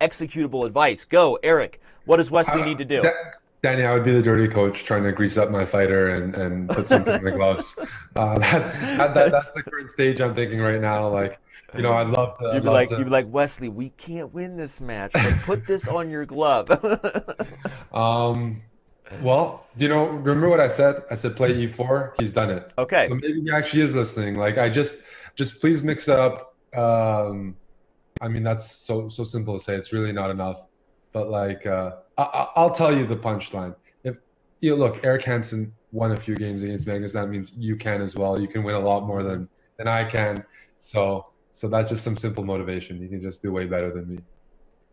executable advice. Go, Eric. What does Wesley need to do? Danny, I would be the dirty coach trying to grease up my fighter and put something in the gloves. That's the current stage I'm thinking right now. Like, you know, I'd love to. You'd be like, Wesley, we can't win this match, but put this on your glove. Well, do you know, remember what I said? I said play e4. He's done it. Okay. So maybe he actually is listening. Like, I just please mix it up. I mean, that's so simple to say. It's really not enough. But like, I'll tell you the punchline. If you look, Eric Hansen won a few games against Magnus. That means you can as well. You can win a lot more than I can. So that's just some simple motivation. You can just do way better than me.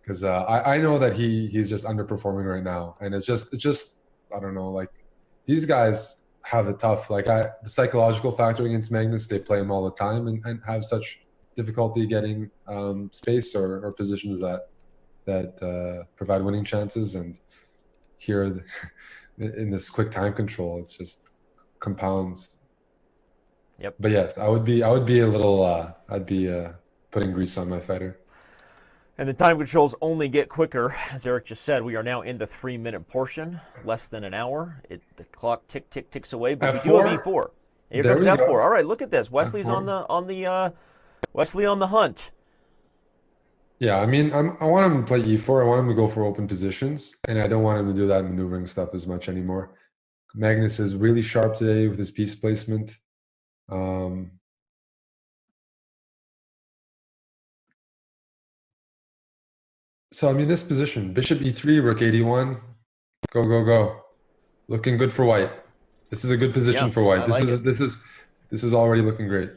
Because I know that he's just underperforming right now, and it's just I don't know. Like, these guys have it tough. Like, the psychological factor against Magnus, they play him all the time and have such difficulty getting space or positions that provide winning chances. And here, in this quick time control, it's just compounds. Yep. But yes, I would be a little. I'd be putting grease on my fighter. And the time controls only get quicker. As Eric just said, we are now in the 3-minute portion, less than an hour. The clock ticks away, but F4? we do have E4. Here comes F4. Go. All right, look at this. Wesley's F4. Wesley on the hunt. Yeah, I mean, I want him to play e4. I want him to go for open positions, and I don't want him to do that maneuvering stuff as much anymore. Magnus is really sharp today with his piece placement. So, I mean, this position, bishop e3, rook 81, go. Looking good for white. This is a good position for white. This is already looking great.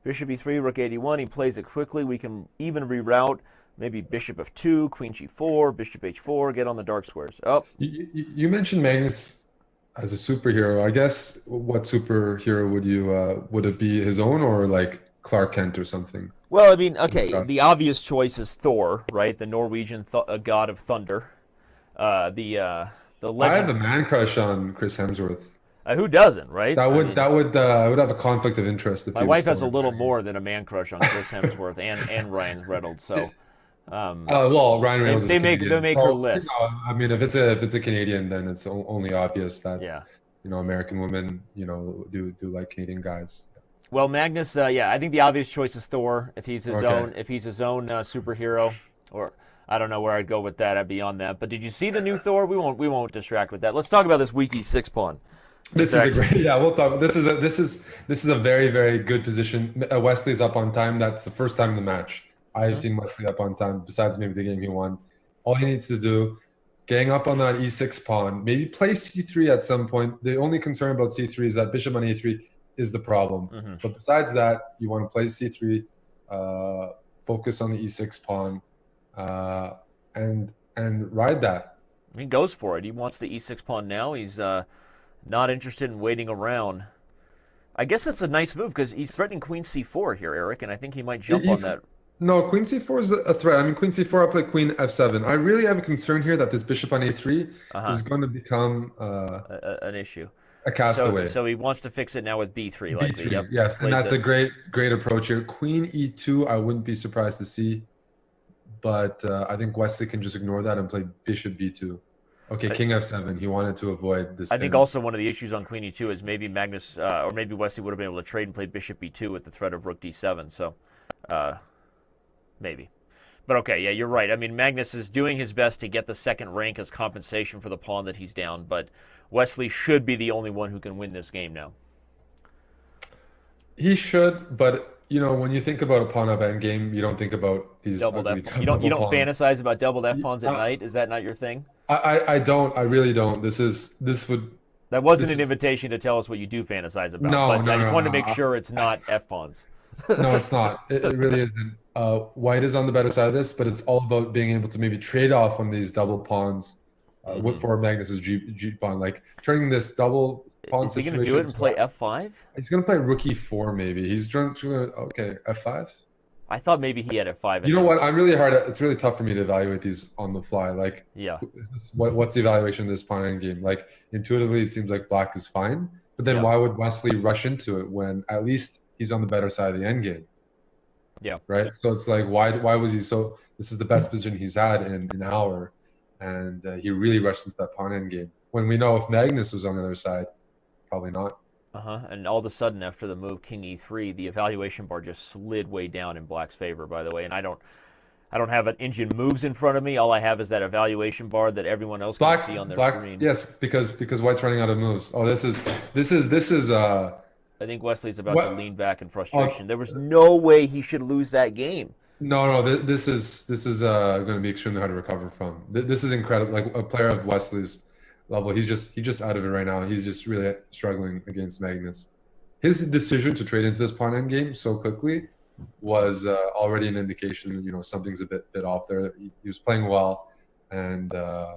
Bishop e3, rook 81. He plays it quickly. We can even reroute. Maybe bishop f2, queen g4, bishop h4, get on the dark squares. Oh. You mentioned Magnus as a superhero. I guess what superhero would it be, his own or like Clark Kent or something? Well, I mean, okay, the obvious choice is Thor, right? The Norwegian god of thunder. The legend. I have a man crush on Chris Hemsworth. Who doesn't, right? I would have a conflict of interest. If my wife has a little more than a man crush on Chris Hemsworth and Ryan Reynolds. So, well, Ryan Reynolds. They make her list. You know, I mean, if it's a Canadian, then it's only obvious that American women do like Canadian guys. Well, Magnus, I think the obvious choice is Thor. If he's his own superhero, or I don't know where I'd go with that. I'd be on that. But did you see the new Thor? We won't distract with that. Let's talk about this weak e6 pawn. This is a great. Yeah, we'll talk. This is a very, very good position. Wesley's up on time. That's the first time in the match I've seen Wesley up on time. Besides maybe the game he won, all he needs to do, gang up on that e6 pawn. Maybe play c3 at some point. The only concern about c3 is that bishop on e3 is the problem. But besides that, you want to play c3, focus on the e6 pawn, and ride that. He goes for it. He wants the e6 pawn now. He's not interested in waiting around. I guess that's a nice move because he's threatening queen c4 here, Eric, and I think he might jump on that. No, queen c4 is a threat. I mean, queen c4, I play queen f7. I really have a concern here that this bishop on a3 is going to become an issue. A castaway. So he wants to fix it now with b3, likely. B3, yep. Yes, and that's a great approach here. Queen e2, I wouldn't be surprised to see, but I think Wesley can just ignore that and play bishop b2. Okay, king f7. He wanted to avoid this. I think also one of the issues on queen e2 is maybe Magnus or maybe Wesley would have been able to trade and play bishop b2 with the threat of rook d7. So maybe. But okay, yeah, you're right. I mean, Magnus is doing his best to get the second rank as compensation for the pawn that he's down, but Wesley should be the only one who can win this game now. He should, but when you think about a pawn up endgame, you don't think about these doubled F. You don't fantasize about doubled F pawns at night. Is that not your thing? I don't. I really don't. That wasn't an invitation to tell us what you do fantasize about. No, but I just wanted to make sure it's not F pawns. No, it's not. It really isn't. White is on the better side of this, but it's all about being able to maybe trade off on these double pawns. For Magnus's G pawn, like turning this double pawn situation. Is he going to do it and play f5? He's going to play rook e4 maybe. He's trying to okay, f5. I thought maybe he had f5. You know what? I'm really hard. It's really tough for me to evaluate these on the fly. Like, what's the evaluation of this pawn endgame? Like, intuitively, it seems like black is fine, but then why would Wesley rush into it when at least he's on the better side of the endgame? Yeah. Right. So it's like, why was he so? This is the best position he's had in an hour, and he really rushed into that pawn end game. When we know if Magnus was on the other side, probably not. And all of a sudden, after the move King E3, the evaluation bar just slid way down in Black's favor. By the way, and I don't have an engine moves in front of me. All I have is that evaluation bar that everyone else can see on their screen. Yes, because White's running out of moves. Oh, this is. I think Wesley's about to lean back in frustration. There was no way he should lose that game. No. This is going to be extremely hard to recover from. This is incredible. Like a player of Wesley's level, he's just out of it right now. He's just really struggling against Magnus. His decision to trade into this pawn end game so quickly was already an indication that something's a bit off there. He was playing well, and I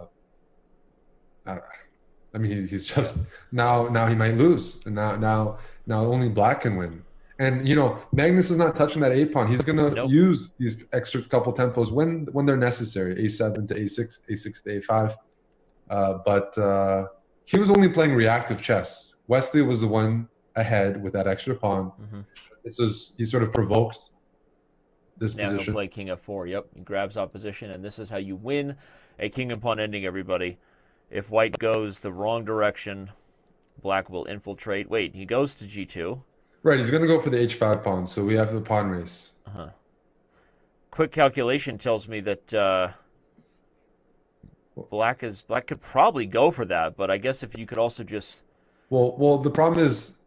mean he's just now he might lose, and now only Black can win. And Magnus is not touching that A pawn. He's gonna use these extra couple tempos when they're necessary. A7 to A6, A6 to A5. But he was only playing reactive chess. Wesley was the one ahead with that extra pawn. He sort of provoked this position. Now he'll play King F4. Yep, he grabs opposition, and this is how you win a king and pawn ending, everybody. If White goes the wrong direction, Black will infiltrate. Wait, he goes to G2. Right, he's going to go for the H5 pawn, so we have the pawn race. Quick calculation tells me that Black could probably go for that, but I guess if you could also just... Well, the problem is,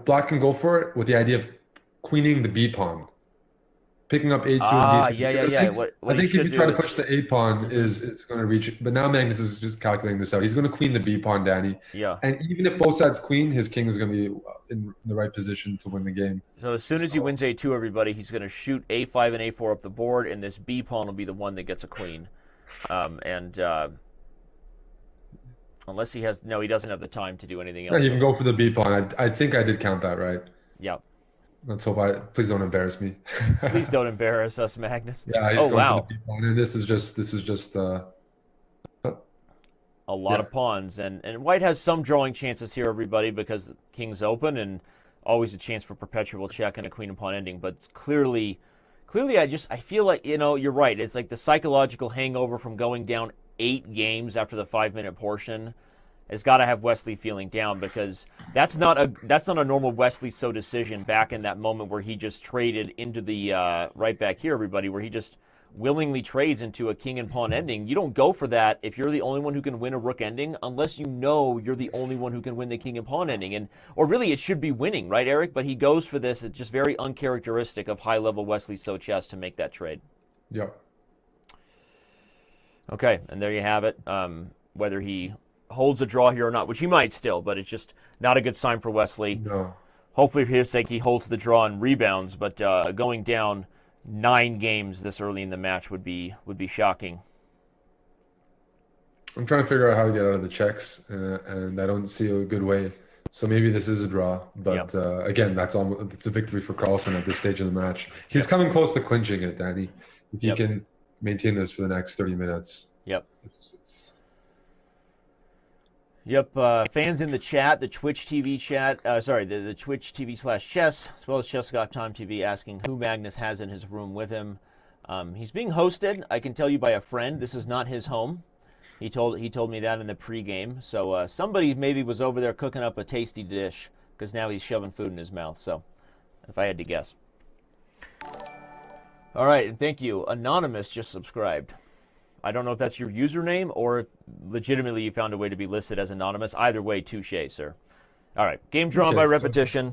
Black can go for it with the idea of queening the B pawn, picking up A2 and B2. I think if you try to push the A pawn, it's going to reach it. But now Magnus is just calculating this out. He's going to queen the B pawn, Danny. Yeah. And even if both sides queen, his king is going to be in the right position to win the game. So as soon as he wins A2, everybody, he's going to shoot A5 and A4 up the board, and this B pawn will be the one that gets a queen. Unless he has... No, he doesn't have the time to do anything else. Yeah, you can go for the B pawn. I think I did count that right. Yeah. Let's hope please don't embarrass me. Please don't embarrass us, Magnus. Yeah, he's going for the B pawn, and this is just a lot of pawns, and White has some drawing chances here, everybody, because the king's open and always a chance for perpetual check and a queen and pawn ending. But clearly, I feel like you're right. It's like the psychological hangover from going down 8 games after the 5-minute portion has got to have Wesley feeling down, because that's not a normal Wesley so decision back in that moment where he just traded into the right back here, everybody, where he just willingly trades into a king and pawn ending. You don't go for that if you're the only one who can win a rook ending, unless you're the only one who can win the king and pawn ending. Or really, it should be winning, right, Eric? But he goes for this. It's just very uncharacteristic of high-level Wesley so chess to make that trade. Yep. Okay, and there you have it. Whether he holds a draw here or not, which he might still, but it's just not a good sign for Wesley. No. Hopefully, for his sake, he holds the draw and rebounds, but going down 9 games this early in the match would be shocking. I'm trying to figure out how to get out of the checks, and I don't see a good way. So maybe this is a draw, but again, it's a victory for Carlsen at this stage of the match. He's coming close to clinching it, Danny. If you can maintain this for the next 30 minutes. Yep. Fans in the chat, the Twitch TV chat, the Twitch TV/chess, as well as Chess.com TV, asking who Magnus has in his room with him. He's being hosted, I can tell you, by a friend. This is not his home. He told me that in the pregame. So somebody maybe was over there cooking up a tasty dish, because now he's shoving food in his mouth. So, if I had to guess. All right, and thank you. Anonymous just subscribed. I don't know if that's your username or if legitimately you found a way to be listed as anonymous. Either way, touche, sir. All right, game drawn by repetition.